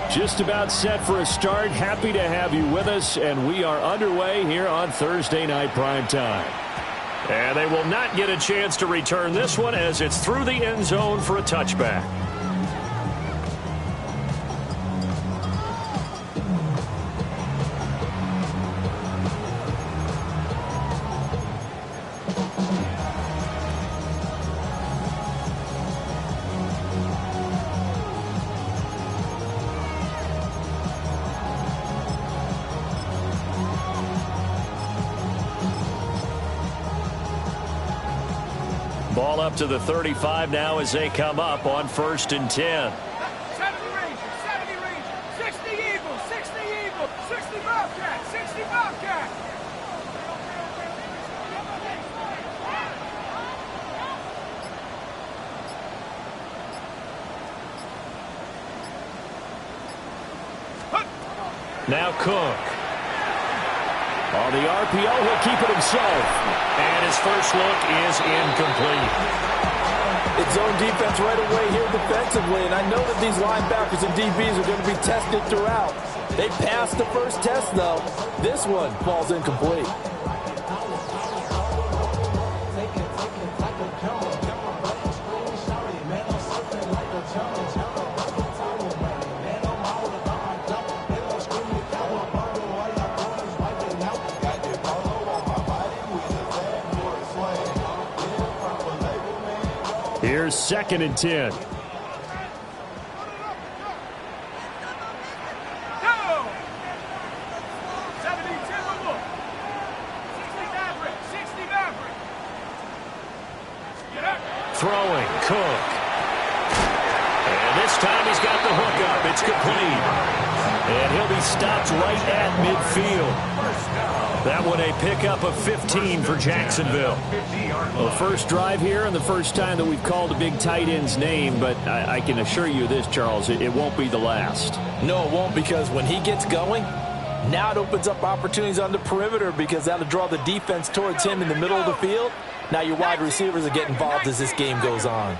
Just about set for a start. Happy to have you with us, and we are underway here on Thursday Night Primetime. And they will not get a chance to return this one as it's through the end zone for a touchback. Ball up to the 35 now as they come up on 1st and 10. 70 Rangers, 70 Rangers, 60 Eagles, 60 Eagles, 60 Bobcats, 60 Bobcats. Now Cook. On the RPO, he'll keep it himself. And his first look is incomplete. It's zone defense right away here defensively, and I know that these linebackers and DBs are going to be tested throughout. They passed the first test, though. This one falls incomplete. Here's 2nd and 10. Throwing, Cook. And this time he's got the hook up. It's complete. And he'll be stopped right at midfield. That one a pickup of 15 for Jacksonville. Well, first drive here and the first time that we've called a big tight end's name, but I can assure you this, Charles, it won't be the last. No, it won't, because when he gets going, now it opens up opportunities on the perimeter because that'll draw the defense towards him in the middle of the field. Now your wide receivers will get involved as this game goes on.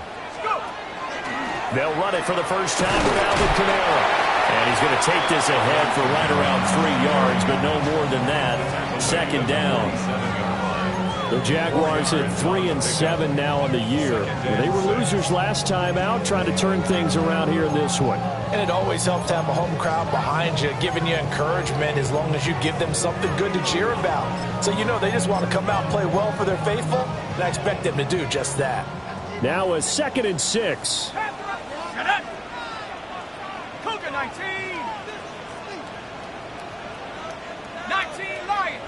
They'll run it for the first time with Alvin Kamara. And he's going to take this ahead for right around 3 yards, but no more than that. 2nd down. The Jaguars at 3-7 now on the year. They were losers last time out, trying to turn things around here in this one. And it always helps to have a home crowd behind you, giving you encouragement as long as you give them something good to cheer about. So you know they just want to come out and play well for their faithful, and I expect them to do just that. Now a 2nd and 6. 19 Lions.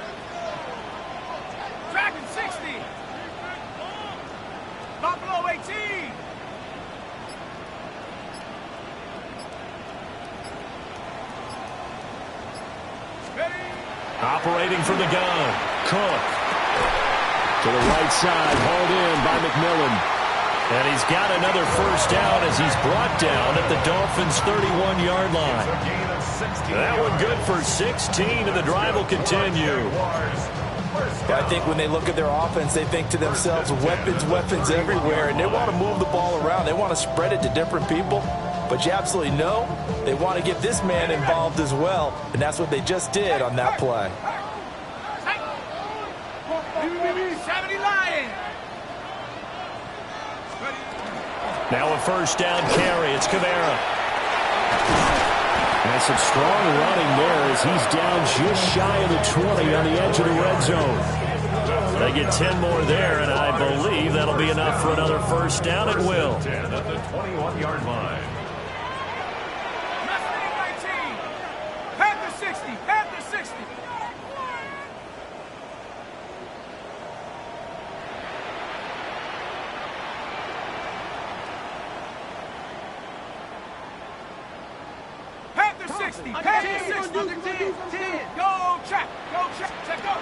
Dragon 60. Buffalo 18. Ready. Operating from the gun. Cook. To the right side, hauled in by McMillan. And he's got another first down as he's brought down at the Dolphins' 31-yard line. That one good for 16, and the drive will continue. I think when they look at their offense, they think to themselves, weapons, weapons everywhere, and they want to move the ball around. They want to spread it to different people. But you absolutely know they want to get this man involved as well, and that's what they just did on that play. 70 Lions. Now a first down carry. It's Kamara. And some strong running there as he's down just shy of the 20 on the edge of the red zone. They get 10 more there, and I believe that'll be enough for another first down. It will. 10 at the 21-yard line. Mustang 19. Panther 60. Panther 60. Panther 60. Panther 60. 10. Go track. Go track. Check go.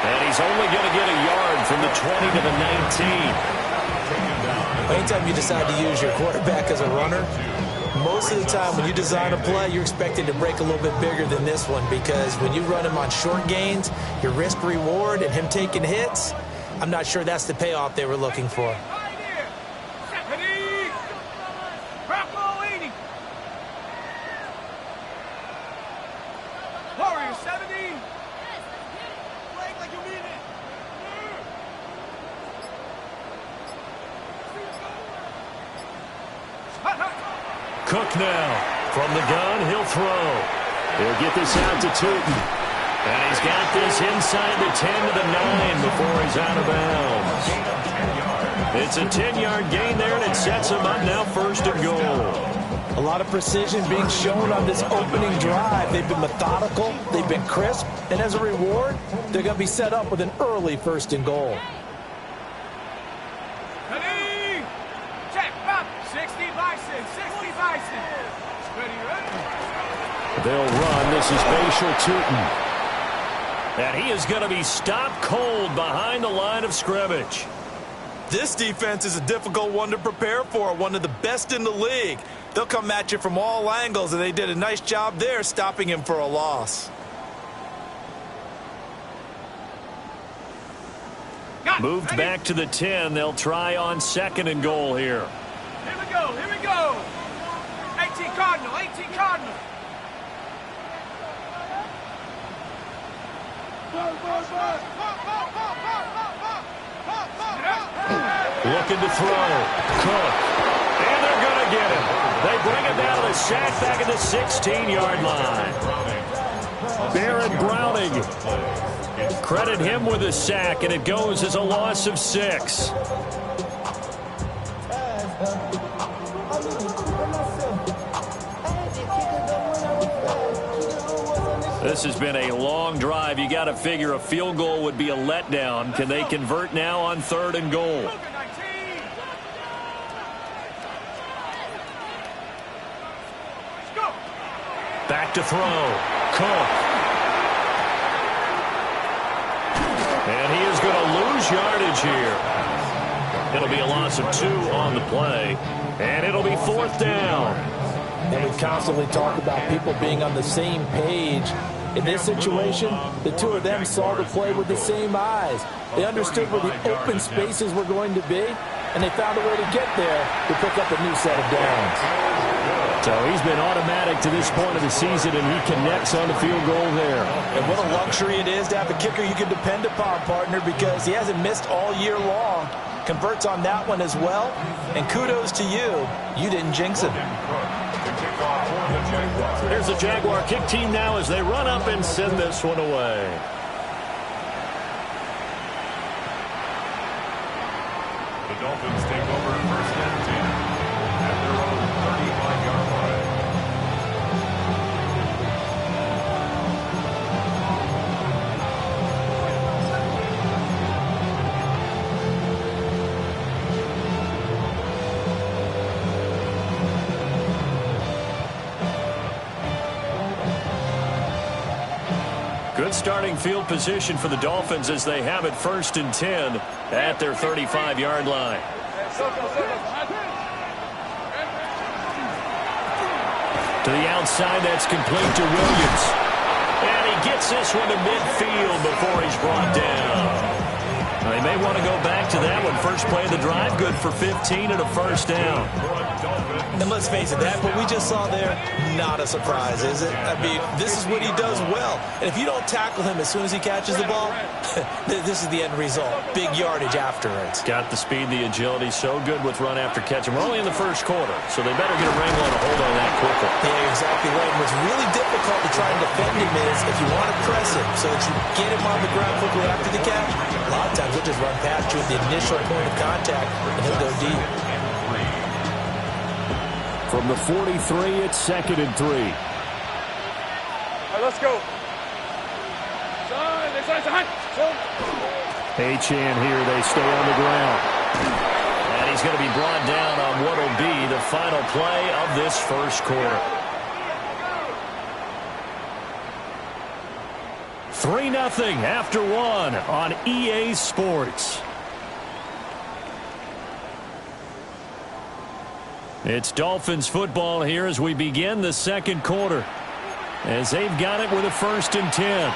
And he's only going to get a yard from the 20 to the 19. Anytime you decide to use your quarterback as a runner, most of the time when you design a play, you're expected to break a little bit bigger than this one, because when you run him on short gains, your risk-reward and him taking hits, I'm not sure that's the payoff they were looking for. Broccoli 70. Play like you mean it. Cook now. From the gun, he'll throw. He'll get this out to Tootin. And he's got this inside the 10 to the 9 before he's out of bounds. It's a 10-yard gain there, and it sets him up now 1st and goal. A lot of precision being shown on this opening drive. They've been methodical, they've been crisp, and as a reward, they're going to be set up with an early 1st and goal. Ready? Check, up. 60 Bison, 60 Bison. Ready, ready? They'll run. This is Bashal Tootin. And he is going to be stopped cold behind the line of scrimmage. This defense is a difficult one to prepare for, one of the best in the league. They'll come at you from all angles, and they did a nice job there stopping him for a loss. Moved back to the 10. They'll try on 2nd and goal here. Here we go, here we go. 18 Cardinal, 18 Cardinal. Looking to throw. Cook. And they're going to get him. They bring him down to the sack back at the 16-yard line. Baron Browning. Credit him with a sack, and it goes as a loss of 6. This has been a long drive. You got to figure a field goal would be a letdown. Can they convert now on 3rd and goal? Back to throw. Cook. And he is going to lose yardage here. It'll be a loss of 2 on the play. And it'll be 4th down. And we constantly talk about people being on the same page. In this situation, the two of them saw the play with the same eyes. They understood where the open spaces were going to be, and they found a way to get there to pick up a new set of downs. So he's been automatic to this point of the season, and he connects on the field goal there. And what a luxury it is to have a kicker you can depend upon, partner, because he hasn't missed all year long. Converts on that one as well. And kudos to you. You didn't jinx it. Here's the Jaguar kick team now as they run up and send this one away. The Dolphins take over 1st and 10 at their own 35-yard line. Good starting field position for the Dolphins as they have it 1st and 10 at their 35-yard line. To the outside, that's complete to Williams. And he gets this one to midfield before he's brought down. They may want to go back to that one. First play of the drive, good for 15 and a 1st down. And let's face it, that what we just saw there, not a surprise, is it? I mean, this is what he does well. And if you don't tackle him as soon as he catches the ball, this is the end result. Big yardage afterwards. Got the speed, the agility, so good with run after catch. And we're only in the 1st quarter, so they better get a wrangle and a hold on that quickly. Yeah, you're exactly right. And what's really difficult to try and defend him is if you want to press him so that you get him on the ground quickly after the catch, a lot of times he'll just run past you at the initial point of contact, and he'll go deep. From the 43, it's 2nd and 3. All right, let's go. Achane here, they stay on the ground. And he's going to be brought down on what will be the final play of this 1st quarter. 3-0 after 1 on EA Sports. It's Dolphins football here as we begin the 2nd quarter, as they've got it with a 1st and 10.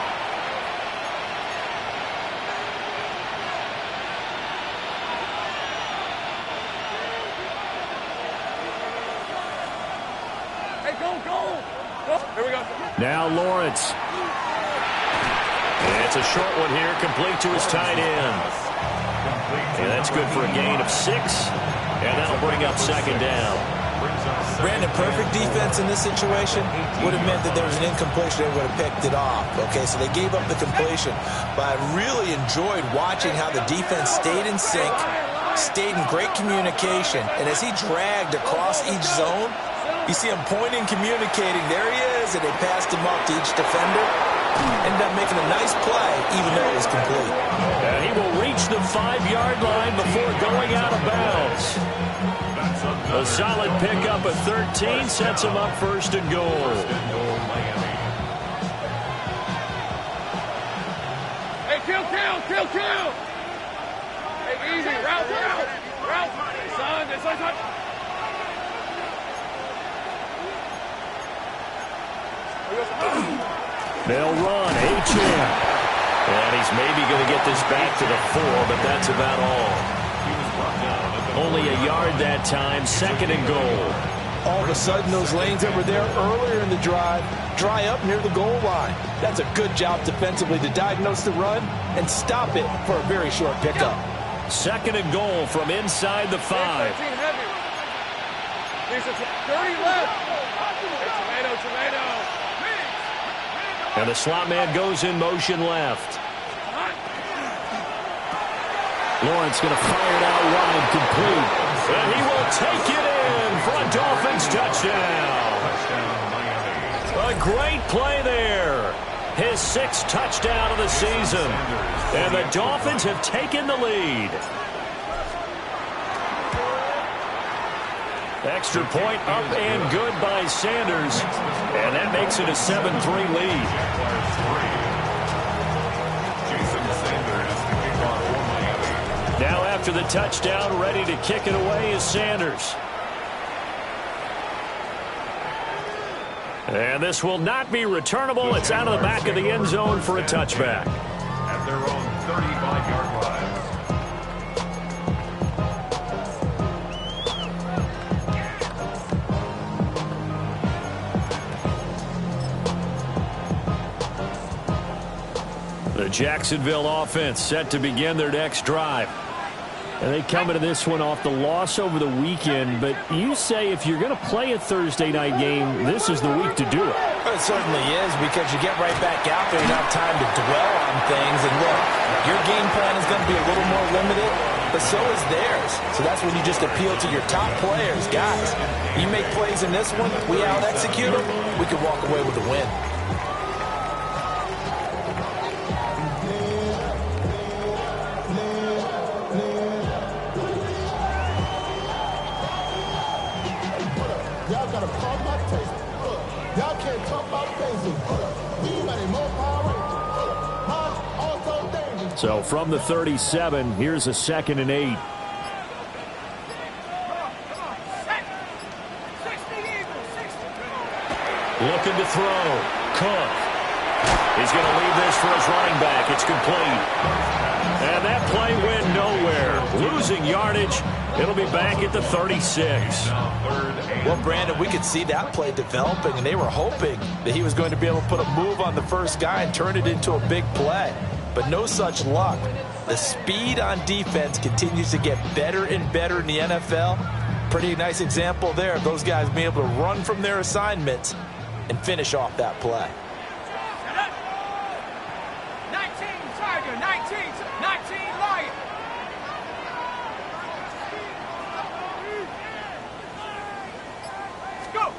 Hey, go. Here we go. Now Lawrence. It's a short one here, complete to his tight end. And that's good for a gain of 6. And that'll bring up second down. Brandon, perfect defense in this situation would have meant that there was an incompletion. They would have picked it off. Okay, so they gave up the completion. But I really enjoyed watching how the defense stayed in sync, stayed in great communication. And as he dragged across each zone, you see him pointing, communicating. There he is, and they passed him up to each defender. Ended up making a nice play, even though it was complete. And he will reach the 5-yard line before going out of bounds. A solid pickup at 13 sets him up first and goal. Hey, kill. Hey, easy. Route. Son. They'll run. H.M. And he's maybe going to get this back to the 4, but that's about all. Only a yard that time, second and goal. All of a sudden, those lanes that were there earlier in the drive dry up near the goal line. That's a good job defensively to diagnose the run and stop it for a very short pickup. Second and goal from inside the 5. There's a 30 left. Tomato. And the slot man goes in motion left. Lawrence going to fire it out wide, complete. And he will take it in for a Dolphins touchdown. A great play there. His 6th touchdown of the season. And the Dolphins have taken the lead. Extra point up and good by Sanders. And that makes it a 7-3 lead. Now after the touchdown, ready to kick it away is Sanders. And this will not be returnable. It's out of the back of the end zone for a touchback. At their own 35-yard line. The Jacksonville offense set to begin their next drive. And they come into this one off the loss over the weekend. But you say if you're going to play a Thursday night game, this is the week to do it. Well, it certainly is, because you get right back out there. You don't have time to dwell on things. And look, your game plan is going to be a little more limited, but so is theirs. So that's when you just appeal to your top players. Guys, you make plays in this one, we out-execute them, we can walk away with a win. So from the 37, here's a 2nd and 8. Looking to throw. Cook. He's going to leave this for his running back. It's complete. And that play went nowhere. Losing yardage. It'll be back at the 36. Well, Brandon, we could see that play developing, and they were hoping that he was going to be able to put a move on the first guy and turn it into a big play. But no such luck. The speed on defense continues to get better and better in the NFL. Pretty nice example there of those guys being able to run from their assignments and finish off that play. 19 Tiger, 19 Lion. Let's go.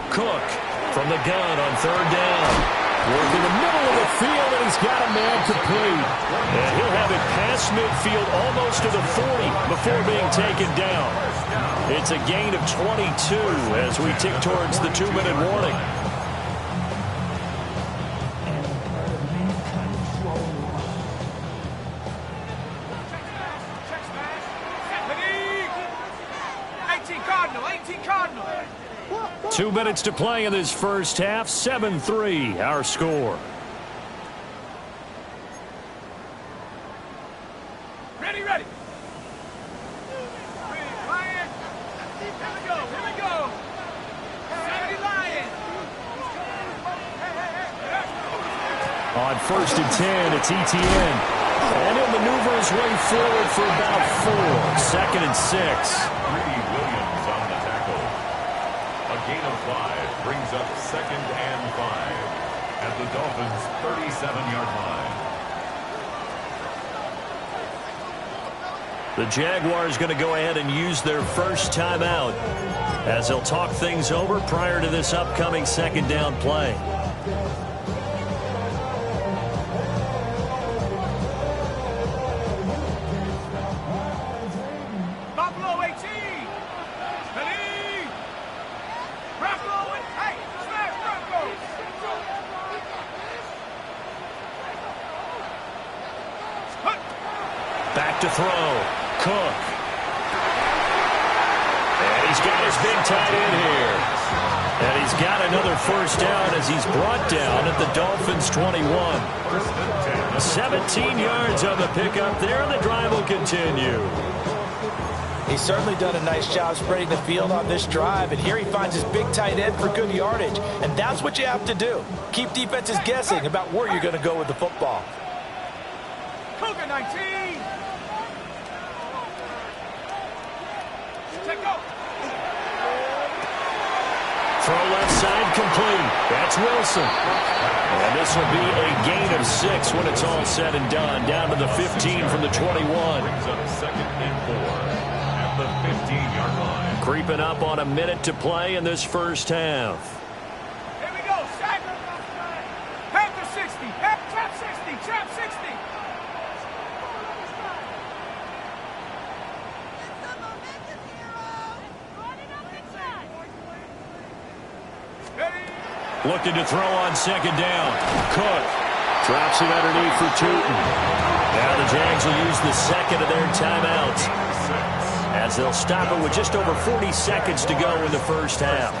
Cook from the gun on 3rd down. Working the middle of the field, and he's got a man complete. And he'll have it past midfield almost to the 40 before being taken down. It's a gain of 22 as we tick towards the 2-minute warning. Cardinal. 2 minutes to play in this first half. 7-3 our score. Ready. Lion. Here we go. 70 Lion. On on 1st and 10, it's ETN. And he'll maneuver his way forward for about 4. 2nd and 6. Williams on the tackle. A gain of 5 brings up 2nd and 5 at the Dolphins' 37-yard line. The Jaguars going to go ahead and use their first timeout as they'll talk things over prior to this upcoming 2nd down play. Buffalo 18. Ready. Buffalo, hey, smash Broncos. Back to throw. Cook. And he's got his big tight end here. And he's got another first down as he's brought down at the Dolphins' 21. 17 yards on the pickup there, and the drive will continue. He's certainly done a nice job spreading the field on this drive, and here he finds his big tight end for good yardage. And that's what you have to do. Keep defenses guessing about where you're going to go with the football. Cougar 19. Throw left side complete. That's Wilson. And this will be a gain of 6 when it's all said and done. Down to the 15 from the 21. Brings up 2nd and 4 at the 15-yard line. Creeping up on a minute to play in this first half. Here we go. Sack. Panther 60. Trap 60. Trap 60. Looking to throw on 2nd down. Cook drops it underneath for Tootin. Now the Jags will use the 2nd of their timeouts as they'll stop it with just over 40 seconds to go in the first half.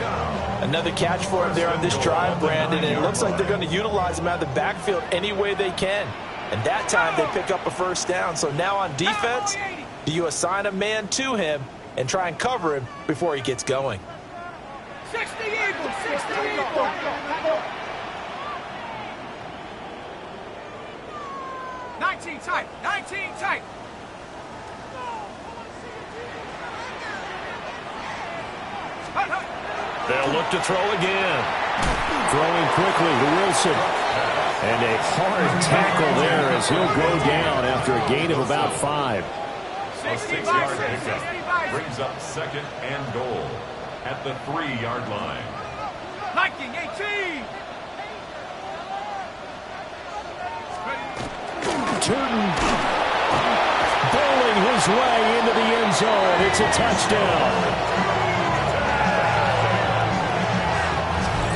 Another catch for him there on this drive, Brandon, and it looks like they're going to utilize him out of the backfield any way they can. And that time they pick up a first down. So now on defense, do you assign a man to him and try and cover him before he gets going? 60 Eagles, 60 Eagles. 19 tight, 19 tight. They'll look to throw again. Throwing quickly to Wilson. And a hard tackle there as he'll go down after a gain of about 5. A 6-yard pickup brings up 2nd and goal at the 3-yard line. Liking 18. Tootin bowling his way into the end zone. It's a touchdown.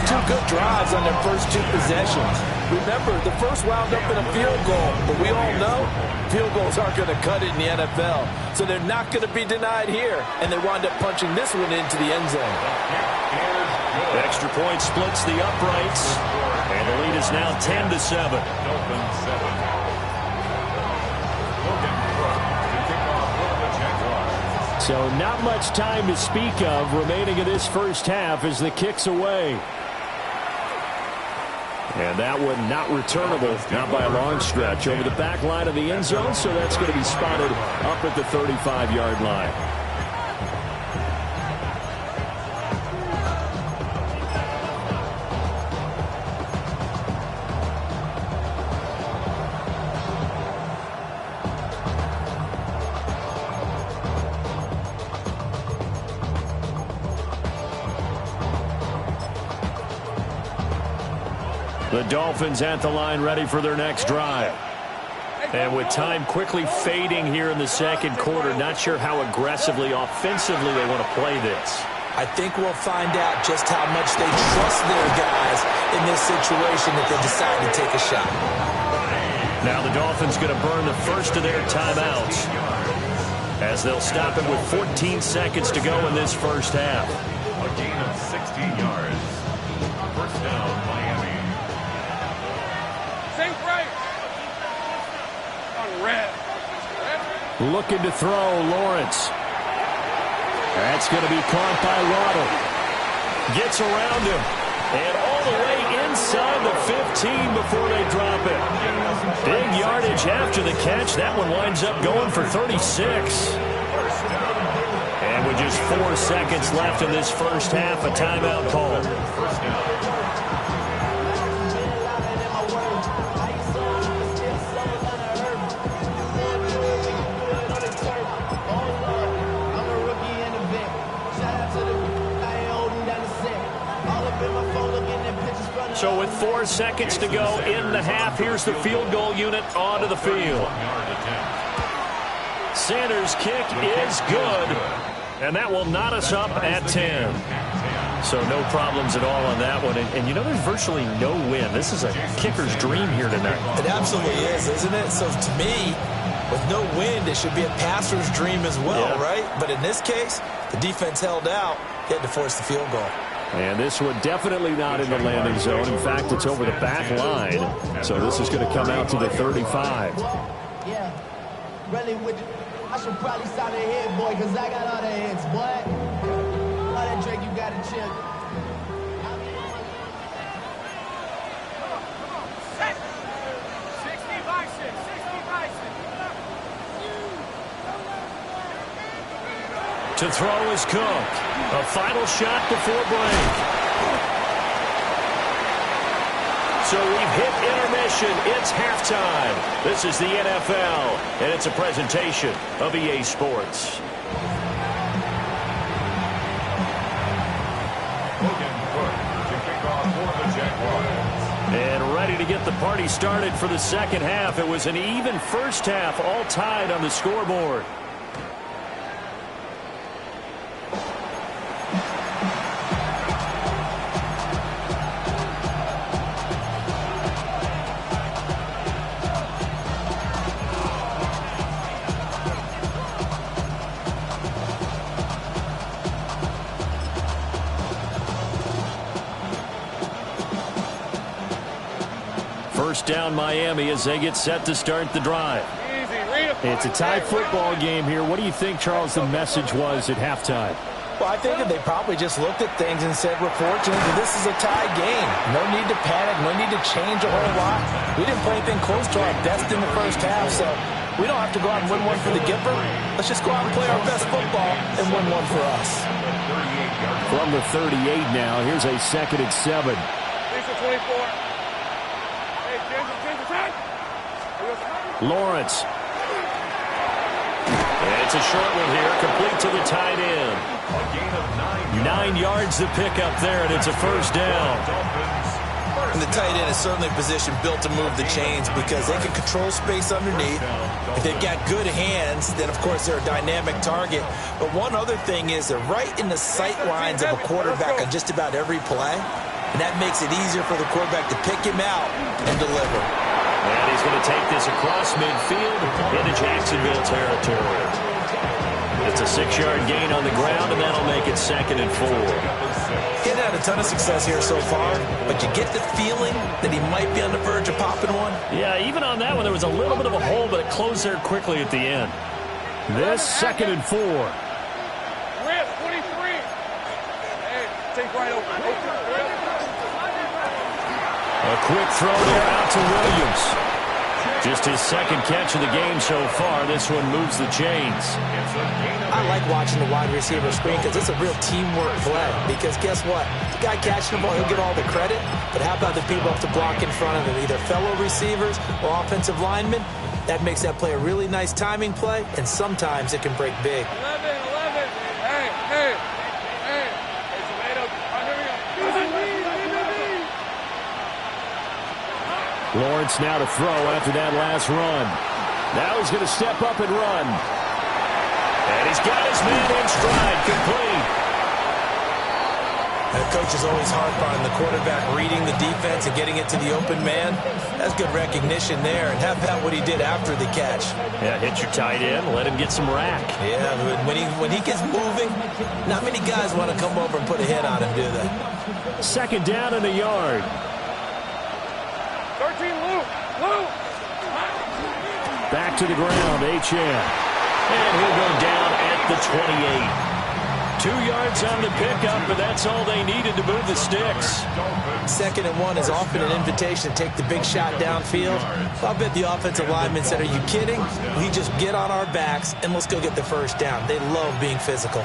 2 good drives on their first 2 possessions. Remember, the first wound up in a field goal, but we all know field goals aren't going to cut it in the NFL. So they're not going to be denied here, and they wind up punching this one into the end zone. Extra point splits the uprights, and the lead is now 10-7. Dolphins 7. So not much time to speak of remaining in this first half as the kick's away. And that one not returnable, not by a long stretch, over the back line of the end zone, so that's going to be spotted up at the 35-yard line. The Dolphins at the line ready for their next drive. And with time quickly fading here in the second quarter, not sure how aggressively, offensively they want to play this. I think we'll find out just how much they trust their guys in this situation that they decide to take a shot. Now the Dolphins going to burn the first of their timeouts as they'll stop it with 14 seconds to go in this first half. A gain of 16 yards. First down, Miami. Same break. On red. Looking to throw, Lawrence. That's going to be caught by Waddle. Gets around him. And all the way inside the 15 before they drop it. Big yardage after the catch. That one winds up going for 36. And with just 4 seconds left in this first half, a timeout call. So with 4 seconds to go in the half, here's the field goal unit onto the field. Sanders' kick is good, and that will knot us up at 10. So no problems at all on that one. And you know, there's virtually no win. This is a kicker's dream here tonight. It absolutely is, isn't it? So to me, with no wind, it should be a passer's dream as well, right? But in this case, the defense held out. He had to force the field goal. And this one definitely not in the landing zone. In fact, it's over the back line. So this is going to come out to the 35. Yeah, really, I should probably stop the head, boy, because I got all the hits, boy. All that drink, you got to chill. Come on, set. 60 by 6, 60 by 6. To throw is Cook. A final shot before break. So we've hit intermission. It's halftime. This is the NFL, and it's a presentation of EA Sports. And ready to get the party started for the second half. It was an even first half, all tied on the scoreboard. First down Miami as they get set to start the drive. It's a tie football game here. What do you think, Charles, the message was at halftime? Well, I think that they probably just looked at things and said, we're fortunate that this is a tie game. No need to panic. No need to change a whole lot. We didn't play anything close to our best in the first half, so we don't have to go out and win one for the Gipper. Let's just go out and play our best football and win one for us. From the 38 now, here's a 2nd and 7. 24. Lawrence. And it's a short one here, complete to the tight end. 9 yards to pick up there, and it's a first down. And the tight end is certainly a position built to move the chains because they can control space underneath. If they've got good hands, then, of course, they're a dynamic target. But one other thing is they're right in the sight lines of a quarterback on just about every play. And that makes it easier for the quarterback to pick him out and deliver. And he's going to take this across midfield into Jacksonville territory. It's a 6-yard gain on the ground, and that'll make it 2nd and 4. He had a ton of success here so far, but you get the feeling that he might be on the verge of popping one. Yeah, even on that one, there was a little bit of a hole, but it closed there quickly at the end. This 2nd and 4. Rip, 23. Hey, take right open. A quick throw there out to Williams. Just his 2nd catch of the game so far. This one moves the chains. I like watching the wide receiver screen because it's a real teamwork play. Because guess what? The guy catching the ball, he'll get all the credit. But how about the people up to block in front of him, either fellow receivers or offensive linemen? That makes that play a really nice timing play, and sometimes it can break big. 11. Hey. It's made up. Here we go. Lawrence now to throw after that last run. Now he's going to step up and run. And he's got his man in stride, complete. The coach is always hard on the quarterback reading the defense and getting it to the open man. That's good recognition there. And how about what he did after the catch? Yeah, hit your tight end, let him get some rack. Yeah, when he gets moving, not many guys want to come over and put a hit on him, do they? 2nd down and a yard. 13, Luke. Back to the ground, H.M. And he'll go down at the 28. 2 yards on the pickup, but that's all they needed to move the sticks. 2nd and 1 is often an invitation to take the big shot downfield. I'll bet the offensive linemen said, are you kidding? We just get on our backs and let's go get the first down. They love being physical.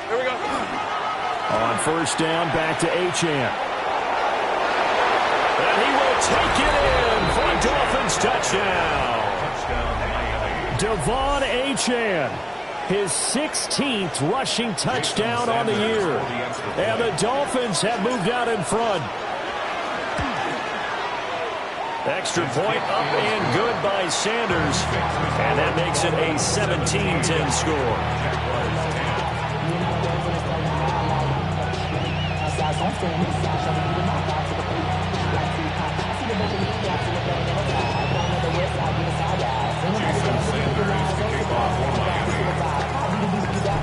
Here we go. On 1st down, back to Achane. And he will take it in for a Dolphins touchdown. Devon Achane, his 16th rushing touchdown on the year. And the Dolphins have moved out in front. Extra point up and good by Sanders. And that makes it a 17-10 score.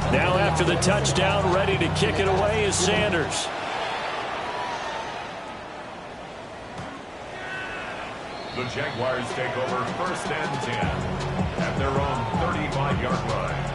Now after the touchdown, ready to kick it away is Sanders. The Jaguars take over 1st and 10 at their own 35-yard line.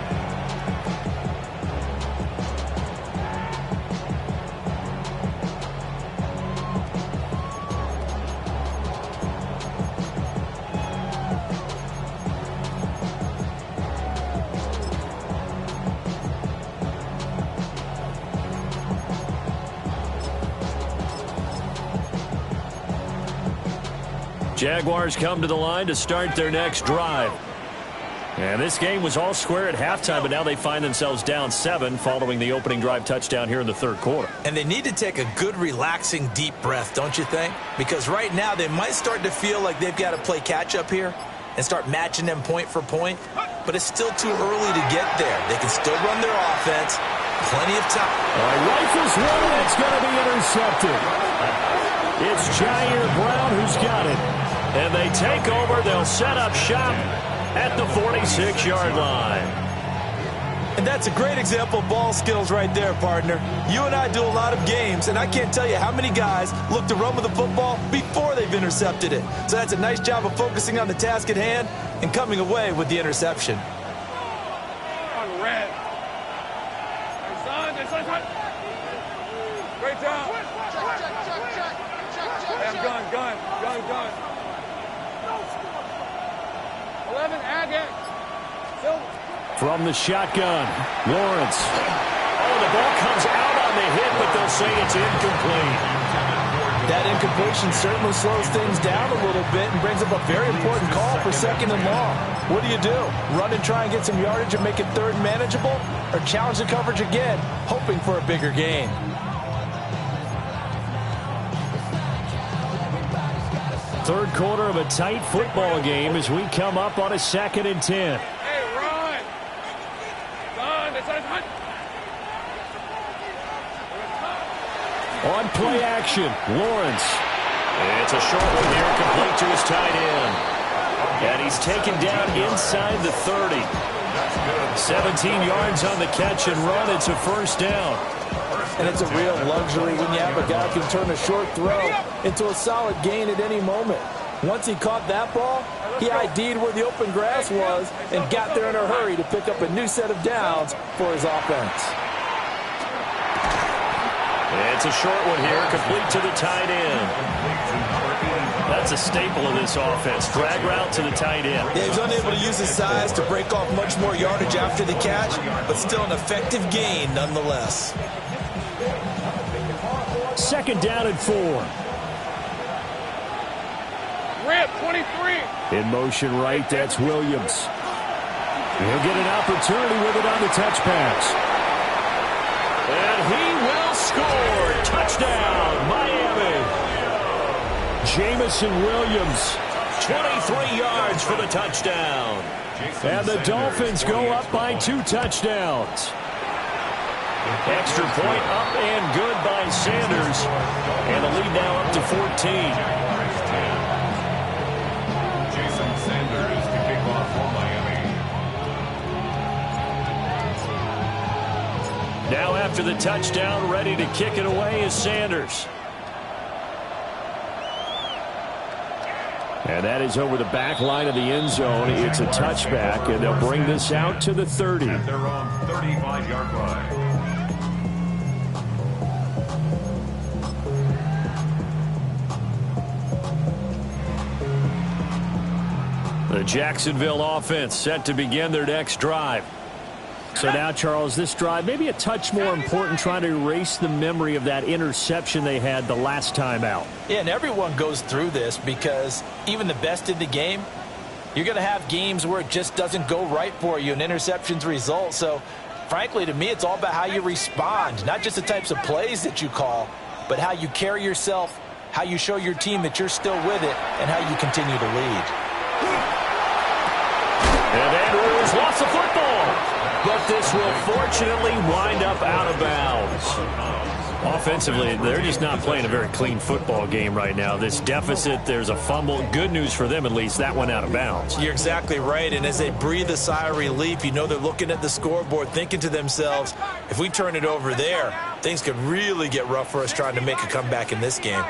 Jaguars come to the line to start their next drive. And this game was all square at halftime, but now they find themselves down 7 following the opening drive touchdown here in the 3rd quarter. And they need to take a good, relaxing, deep breath, don't you think? Because right now they might start to feel like they've got to play catch-up here and start matching them point for point. But it's still too early to get there. They can still run their offense. Plenty of time. Rifles one, that's going to be intercepted. It's Jair Brown who's got it. And they take over. They'll set up shop at the 46-yard line. And that's a great example of ball skills right there, partner. You and I do a lot of games, and I can't tell you how many guys look to run with the football before they've intercepted it. So that's a nice job of focusing on the task at hand and coming away with the interception. On red. Great job. Gun. 11, Agate. From the shotgun, Lawrence. Oh, the ball comes out on the hit, but they'll say it's incomplete. That incompletion certainly slows things down a little bit and brings up a very important call for 2nd and long. What do? Run and try and get some yardage and make it 3rd and manageable? Or challenge the coverage again, hoping for a bigger gain? Third quarter of a tight football game as we come up on a 2nd and 10. Hey, run! On play action, Lawrence. It's a short one here, complete to his tight end. And he's taken down inside the 30. 17 yards on the catch and run. It's a 1st down. And it's a real luxury when you have a guy who can turn a short throw into a solid gain at any moment. Once he caught that ball, he ID'd where the open grass was and got there in a hurry to pick up a new set of downs for his offense. It's a short one here, complete to the tight end. That's a staple of this offense. Drag route to the tight end. Yeah, he's unable to use his size to break off much more yardage after the catch, but still an effective gain nonetheless. 2nd down and 4. Rip, 23. In motion right, that's Williams. He'll get an opportunity with it on the touch pass. And he will score. Touchdown, Miami. Jamison Williams, 23 yards for the touchdown. And the Dolphins go up by 2 touchdowns. Extra point up and good by Sanders. And the lead now up to 14. Jason Sanders to kick off for Miami. Now after the touchdown, ready to kick it away is Sanders. And that is over the back line of the end zone. It's a touchback, and they'll bring this out to the 30. At their own 35-yard line. The Jacksonville offense set to begin their next drive. So now, Charles, this drive maybe a touch more important, trying to erase the memory of that interception they had the last time out. Yeah, and everyone goes through this because even the best in the game, you're going to have games where it just doesn't go right for you and interceptions result. So, frankly, to me, it's all about how you respond, not just the types of plays that you call, but how you carry yourself, how you show your team that you're still with it, and how you continue to lead. And Andrews lost the football. But this will fortunately wind up out of bounds. Offensively, they're just not playing a very clean football game right now. This deficit, there's a fumble. Good news for them, at least. That went out of bounds. You're exactly right. And as they breathe a sigh of relief, you know they're looking at the scoreboard, thinking to themselves, if we turn it over there, things could really get rough for us trying to make a comeback in this game.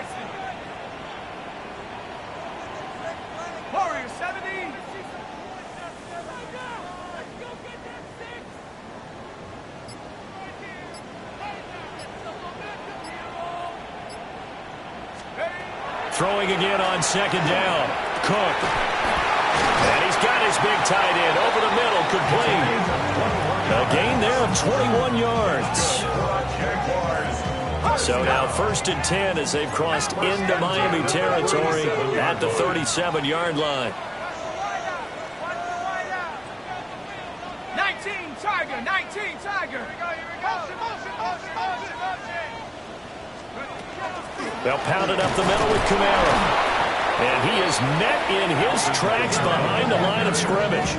Throwing again on second down. Cook. And he's got his big tight end over the middle, complete. A gain there of 21 yards. So now 1st and 10 as they've crossed into Miami territory at the 37-yard line. 19 Tiger, 19 Tiger. Here we go, motion. They'll pound it up the middle with Camaro. And he is met in his tracks behind the line of scrimmage.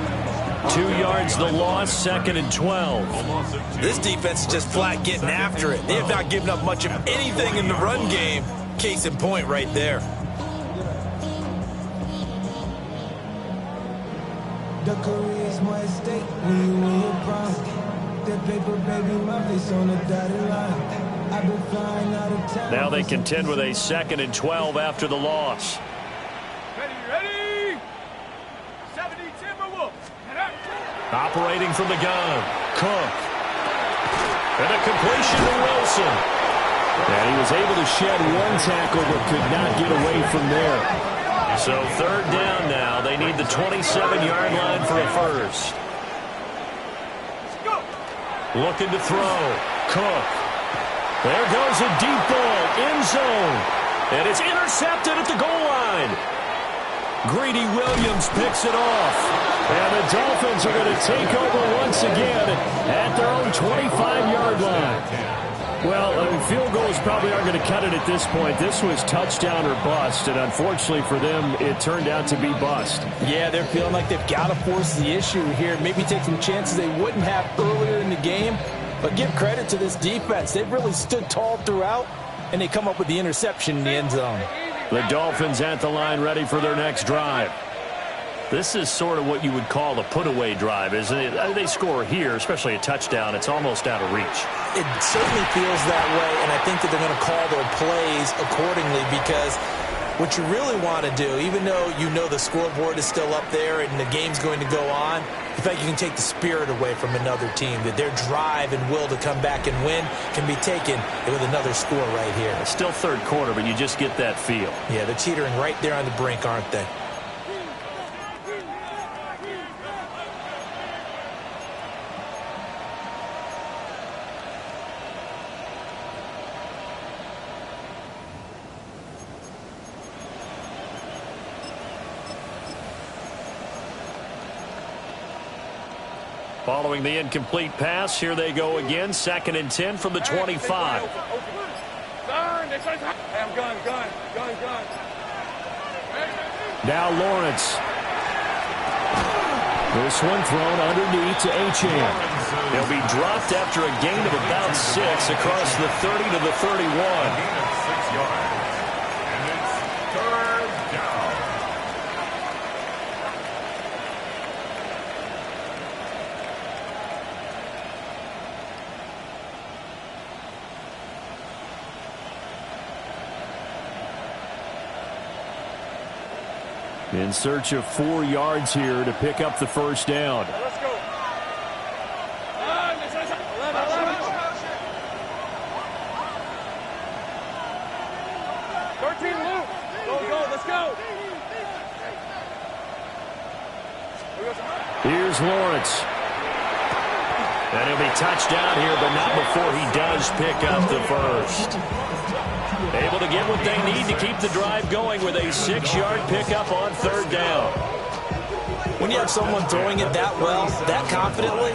2 yards the loss, 2nd and 12. This defense is just flat getting after it. They have not given up much of anything in the run game. Case in point right there. The career's my estate when you win your prime. That paper, baby, my face on the dotted line. Now they contend with a 2nd and 12 after the loss. Ready. 70 Timberwolves. Operating from the gun. Cook. And a completion to Wilson. And he was able to shed one tackle but could not get away from there. So 3rd down now. They need the 27-yard line for a first. Looking to throw. Cook. There goes a deep ball, end zone, and it's intercepted at the goal line. Greedy Williams picks it off, and the Dolphins are going to take over once again at their own 25-yard line. Well, field goals probably aren't going to cut it at this point. This was touchdown or bust, and unfortunately for them, it turned out to be bust. Yeah, they're feeling like they've got to force the issue here, maybe take some chances they wouldn't have earlier in the game. But give credit to this defense. They've really stood tall throughout, and they come up with the interception in the end zone. The Dolphins at the line ready for their next drive. This is sort of what you would call a put-away drive, isn't it? They score here, especially a touchdown. It's almost out of reach. It certainly feels that way, and I think that they're going to call their plays accordingly because what you really want to do, even though you know the scoreboard is still up there and the game's going to go on, the fact you can take the spirit away from another team, that their drive and will to come back and win can be taken with another score right here. It's still 3rd quarter, but you just get that feel. Yeah, they're teetering right there on the brink, aren't they? Following the incomplete pass, here they go again. 2nd and 10 from the 25. Now Lawrence. This one thrown underneath to Achane. He'll be dropped after a gain of about 6 across the 30 to the 31. And it's 3rd down. In search of 4 yards here to pick up the first down. Let's go. 13 loop. Go, let's go. Here's Lawrence. And he'll be touchdown here, but not before he does pick up the first. Able to get what they need to keep the drive going with a 6-yard pickup on third down. When you have someone throwing it that well, that confidently,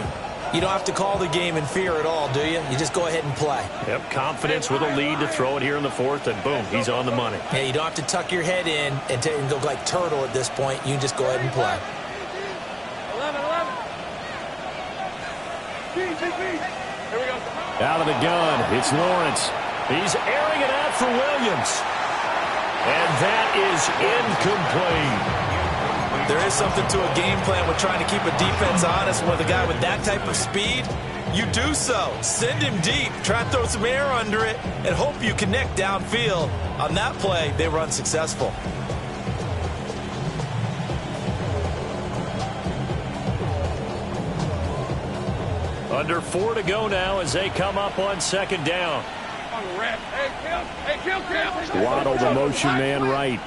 you don't have to call the game in fear at all, do you? You just go ahead and play. Yep, confidence with a lead to throw it here in the fourth, and boom, he's on the money. Yeah, you don't have to tuck your head in and go like turtle at this point. You just go ahead and play. 11. Here we go. Out of the gun, it's Lawrence. He's airing it out for Williams. And that is incomplete. There is something to a game plan with trying to keep a defense honest. With a guy with that type of speed, you do so. Send him deep, try and throw some air under it, and hope you connect downfield. On that play, they were unsuccessful. Under 4 to go now as they come up on second down. Hey, Waddle, the motion man, right.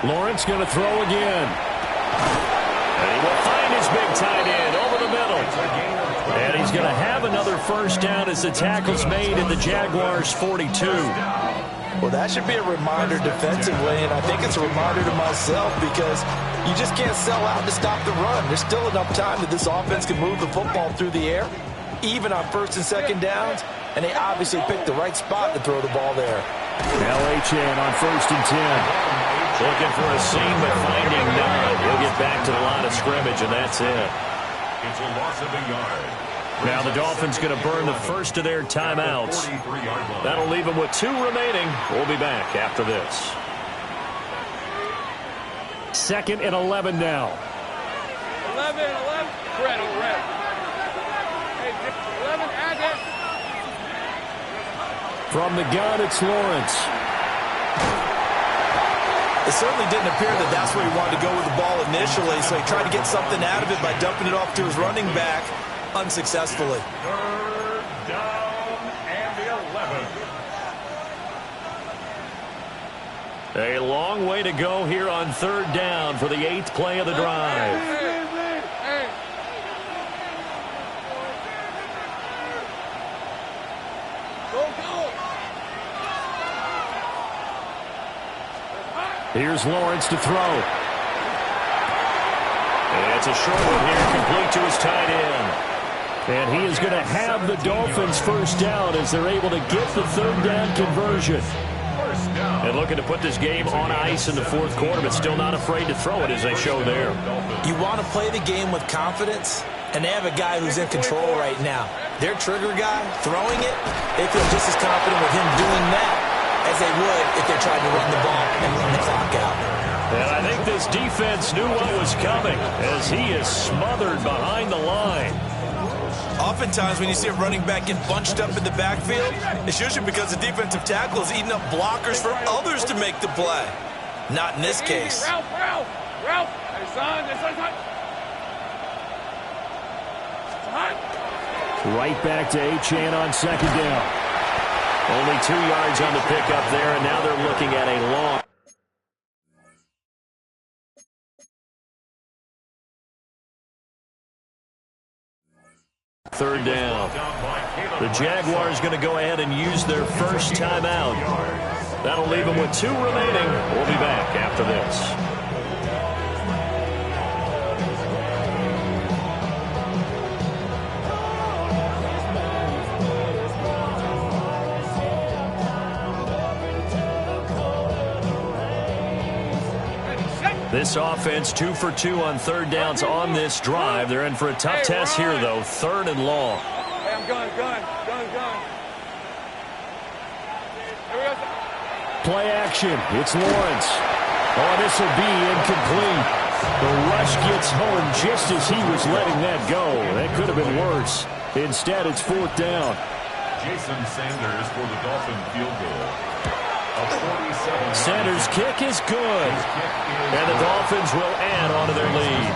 Lawrence going to throw again. And he will find his big tight end over the middle. And he's going to have another first down as the tackle's made at the Jaguars' 42. Well, that should be a reminder defensively, and I think it's a reminder to myself because you just can't sell out to stop the run. There's still enough time that this offense can move the football through the air, even on first and second downs, and they obviously picked the right spot to throw the ball there. Now Achane on first and 10. Looking for a seam, but finding none. He'll get back to the line of scrimmage, and that's it. It's a loss of a yard. Now the Dolphins going to burn the first of their timeouts. That'll leave them with 2 remaining. We'll be back after this. 2nd and 11 now. 11. Red. Hey, 11, add that. From the gun, it's Lawrence. It certainly didn't appear that that's where he wanted to go with the ball initially, so he tried to get something out of it by dumping it off to his running back unsuccessfully. Third down and 11. A long way to go here on third down for the 8th play of the drive. Hey. Go. Here's Lawrence to throw. And it's a short one here, complete to his tight end. And he is going to have the Dolphins first down as they're able to get the third down conversion. And looking to put this game on ice in the fourth quarter, but still not afraid to throw it as they show there. You want to play the game with confidence, and they have a guy who's in control right now. Their trigger guy, throwing it, they feel just as confident with him doing that as they would if they're trying to run the ball and run the clock out. And I think this defense knew what was coming as he is smothered behind the line. Oftentimes when you see a running back get bunched up in the backfield, it's usually because the defensive tackle is eating up blockers for others to make the play. Not in this case. Ralph. Hey, son. Right back to Achane on second down. Only 2 yards on the pickup there, and now they're looking at a long. Third down. The Jaguars going to go ahead and use their first timeout. That'll leave them with 2 remaining. We'll be back after this. This offense 2 for 2 on third downs on this drive. They're in for a tough test here, though. 3rd and long. Hey, I'm gun. Here we go. Play action. It's Lawrence. Oh, this will be incomplete. The rush gets home just as he was letting that go. That could have been worse. Instead, it's 4th down. Jason Sanders for the Dolphin field goal. Center's kick is good. And the Dolphins will add on to their lead.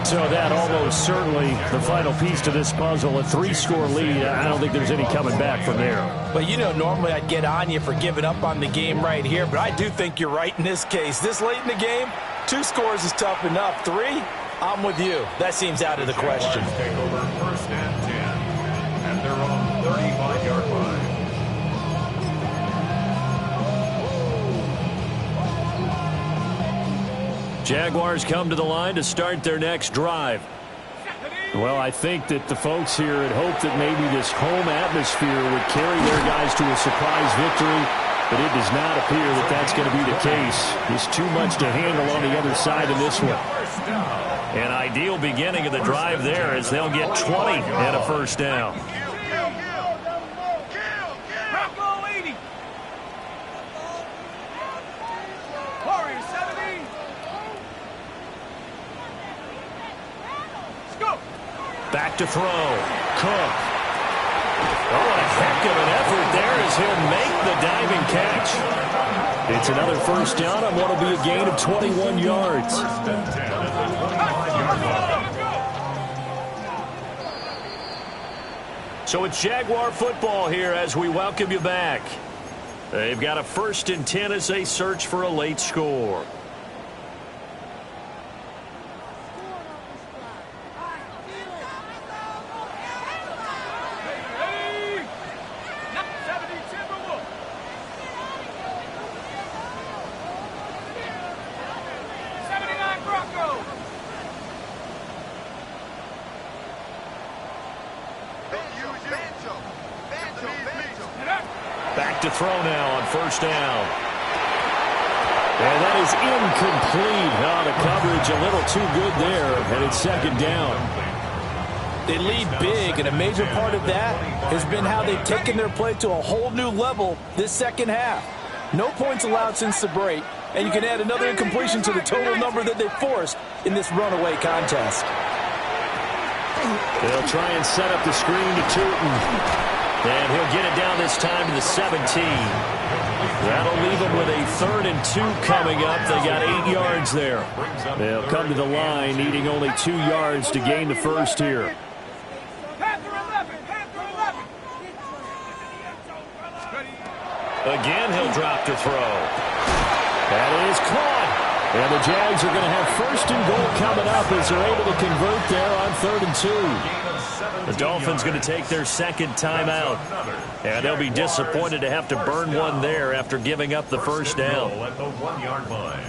So that almost certainly the final piece to this puzzle. A 3-score lead. I don't think there's any coming back from there. But, you know, normally I'd get on you for giving up on the game right here. But I do think you're right in this case. This late in the game, 2 scores is tough enough. 3, I'm with you. That seems out of the question. Take over 1st and 10 at their own 35-yard line. Jaguars come to the line to start their next drive. Well, I think that the folks here had hoped that maybe this home atmosphere would carry their guys to a surprise victory, but it does not appear that that's going to be the case. There's too much to handle on the other side of this one. An ideal beginning of the drive there as they'll get 20 and a 1st down. Back to throw. Cook. Oh, what a heck of an effort there as he'll make the diving catch. It's another 1st down on what will be a gain of 21 yards. So it's Jaguar football here as we welcome you back. They've got a 1st and 10 as they search for a late score. Back to throw now on 1st down. And that is incomplete. Oh, the coverage a little too good there, and it's 2nd down. They lead big, and a major part of that has been how they've taken their play to a whole new level this 2nd half. No points allowed since the break, and you can add another incompletion to the total number that they forced in this runaway contest. They'll try and set up the screen to Tootin. And he'll get it down this time to the 17. That'll leave them with a 3rd and 2 coming up. They got 8 yards there. They'll come to the line needing only 2 yards to gain the 1st here. Again, he'll drop to throw. That is caught. And the Jags are going to have 1st and goal coming up as they're able to convert there on 3rd and 2. The Dolphins going to take their 2nd timeout. And they'll be disappointed to have to burn one there after giving up the 1st down. At the 1-yard line.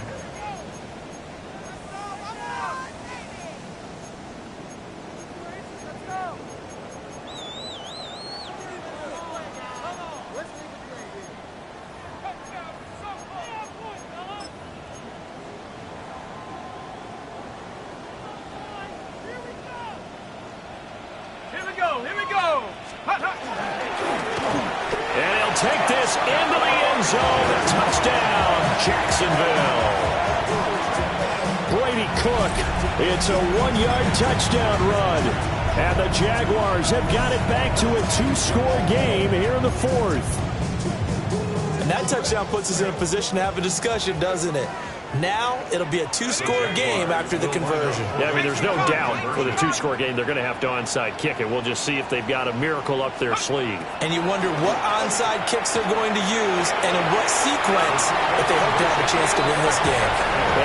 Here we go. And he'll take this into the end zone. Touchdown, Jacksonville. Brady Cook. It's a 1-yard touchdown run. And the Jaguars have got it back to a 2-score game here in the 4th. And that touchdown puts us in a position to have a discussion, doesn't it? Now it'll be a 2-score game after the conversion. Yeah, I mean, there's no doubt with a 2-score game they're going to have to onside kick it. We'll just see if they've got a miracle up their sleeve. And you wonder what onside kicks they're going to use and in what sequence if they hope to have a chance to win this game.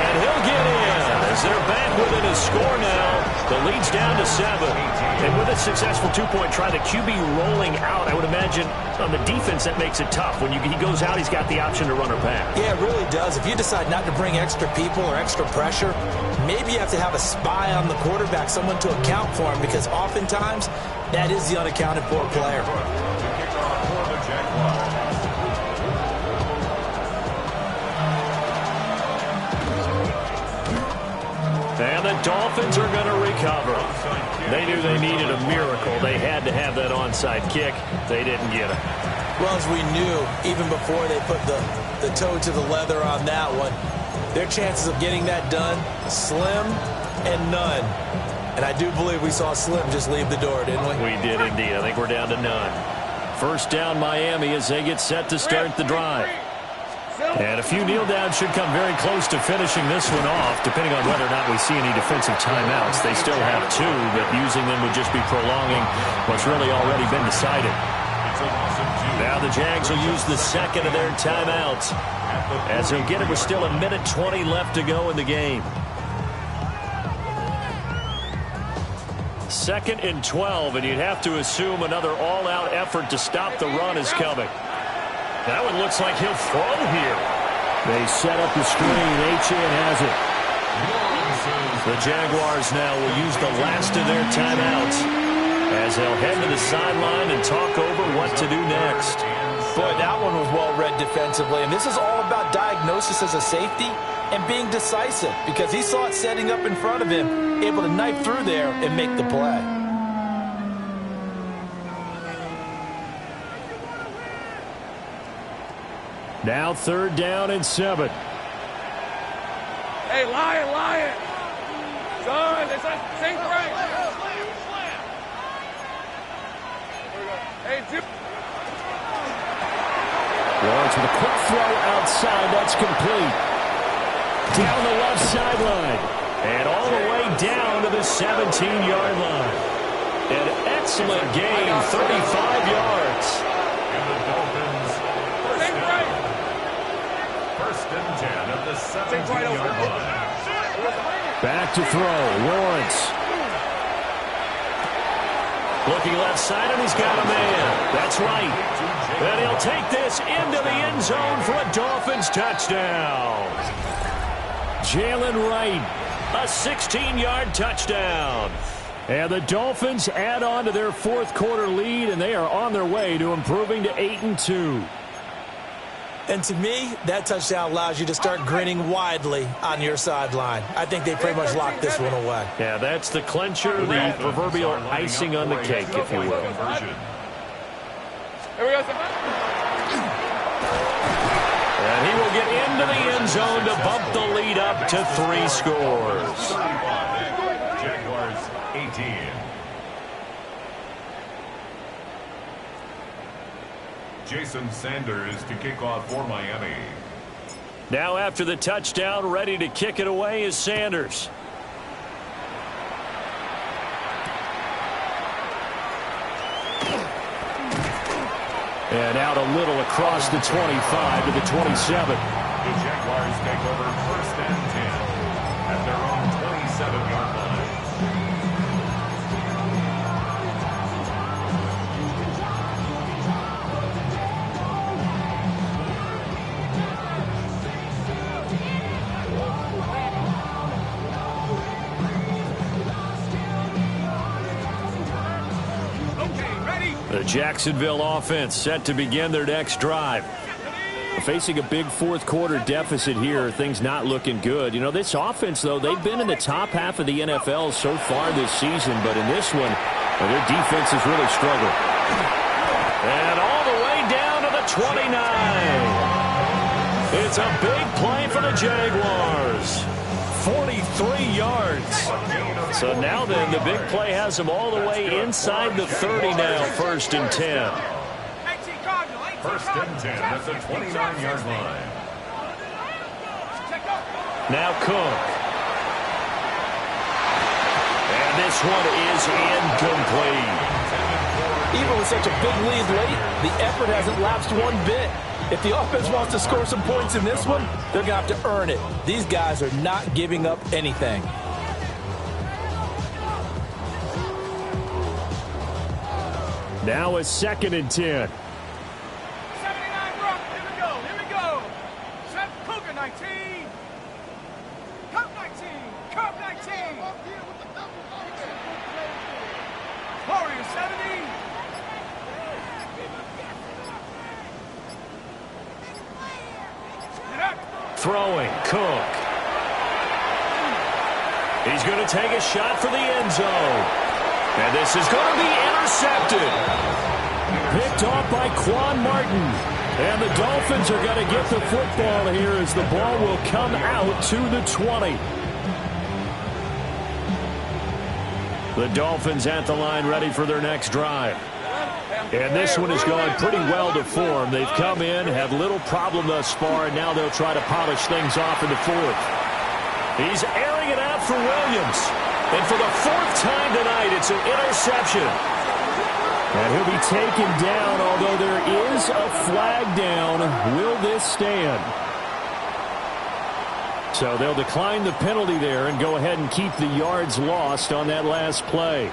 And he'll get in as they're back within a score now. The lead's down to 7. And with a successful 2-point try, the QB rolling out, I would imagine on the defense that makes it tough. When he goes out, he's got the option to run or pass. Yeah, it really does. If you decide not to bring extra people or extra pressure, maybe you have to have a spy on the quarterback, someone to account for him, because oftentimes that is the unaccounted for player. And the Dolphins are going to recover. They knew they needed a miracle. They had to have that onside kick. They didn't get it. Well, as we knew, even before they put the toe to the leather on that one, their chances of getting that done, slim and none. And I do believe we saw Slim just leave the door, didn't we? We did indeed. I think we're down to none. 1st down Miami as they get set to start the drive. And a few kneel downs should come very close to finishing this one off, depending on whether or not we see any defensive timeouts. They still have 2, but using them would just be prolonging what's really already been decided. Now the Jags will use the second of their timeouts, as they'll get it with still 1:20 left to go in the game. 2nd and 12, and you'd have to assume another all-out effort to stop the run is coming. That one looks like he'll throw here. They set up the screen. Achane has it. The Jaguars now will use the last of their timeouts as they'll head to the sideline and talk over what to do next. Boy, that one was well read defensively, and this is all about diagnosis as a safety and being decisive, because he saw it setting up in front of him, able to knife through there and make the play. Now 3rd down and 7. Hey, Lion. Son, it's a sink right. Hey, Jim. Lawrence with a quick throw outside. That's complete. Down the left sideline. And all the way down to the 17-yard line. An excellent gain, 35 yards. And the Dolphins first and 10 at the 17-yard line. Back to throw. Lawrence. Looking left side, and he's got a man. That's right. And he'll take this into the end zone for a Dolphins touchdown. Jalen Wright, a 16-yard touchdown. And the Dolphins add on to their 4th quarter lead, and they are on their way to improving to 8-2. And to me, that touchdown allows you to start grinning widely on your sideline. I think they pretty much locked this one away. Yeah, that's the clincher, the proverbial icing on the cake, if you will. Here we go. And he will get into the end zone to bump the lead up to 3 scores. Jaguars 18. Jason Sanders to kick off for Miami. Now after the touchdown, ready to kick it away is Sanders. And out a little across the 25 to the 27. The Jaguars take over 1st and 10 at their own 27-yard line. The Jacksonville offense set to begin their next drive. Facing a big 4th quarter deficit here, things not looking good. You know, this offense, though, they've been in the top half of the NFL so far this season, but in this one, well, their defense has really struggled. And all the way down to the 29. It's a big play for the Jaguars. 43 yards. So now then, the big play has them all the way inside the 30 now, 1st and 10. 1st and 10 at the 29-yard line. Now Cook. And this one is incomplete. Even with such a big lead late, the effort hasn't lapsed one bit. If the offense wants to score some points in this one, they're going to have to earn it. These guys are not giving up anything. Now a 2nd and 10. 79 Brock. Here we go. Set Cougar 19. Cup 19. Cup 19. Warrior 70. Throwing, Cook. He's going to take a shot for the end zone. And this is going to be intercepted. Picked off by Quan Martin. And the Dolphins are going to get the football here as the ball will come out to the 20. The Dolphins at the line ready for their next drive. And this one has gone pretty well to form. They've come in, had little problem thus far, and now they'll try to polish things off in the fourth. He's airing it out for Williams. And for the fourth time tonight, it's an interception. And he'll be taken down, although there is a flag down. Will this stand? So they'll decline the penalty there and go ahead and keep the yards lost on that last play.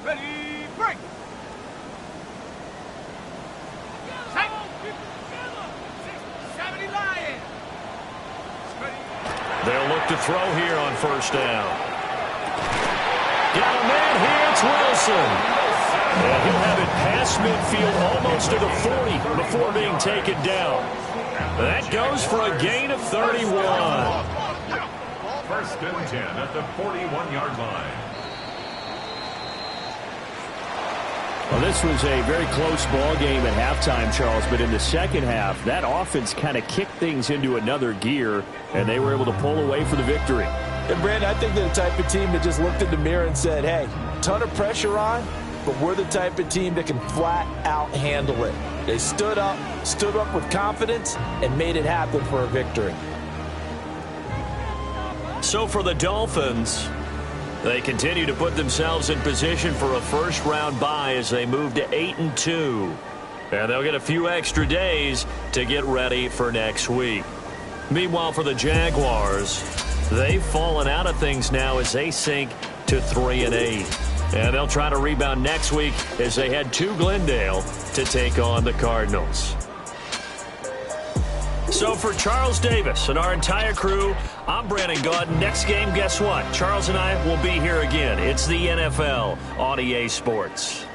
Ready, break! Set! 70 Lions! They'll look to throw here on first down. Got a man here, it's Wilson. And he'll have it past midfield almost to the 40 before being taken down. That goes for a gain of 31. First and 10 at the 41-yard line. Well, this was a very close ball game at halftime, Charles, but in the second half, that offense kind of kicked things into another gear, and they were able to pull away for the victory. And, Brandon, I think they're the type of team that just looked in the mirror and said, hey, ton of pressure on, but we're the type of team that can flat out handle it. They stood up with confidence, and made it happen for a victory. So for the Dolphins, they continue to put themselves in position for a first-round bye as they move to 8-2. And they'll get a few extra days to get ready for next week. Meanwhile, for the Jaguars, they've fallen out of things now as they sink to 3-8. And they'll try to rebound next week as they head to Glendale to take on the Cardinals. So for Charles Davis and our entire crew, I'm Brandon Gaudin. Next game, guess what? Charles and I will be here again. It's the NFL on EA Sports.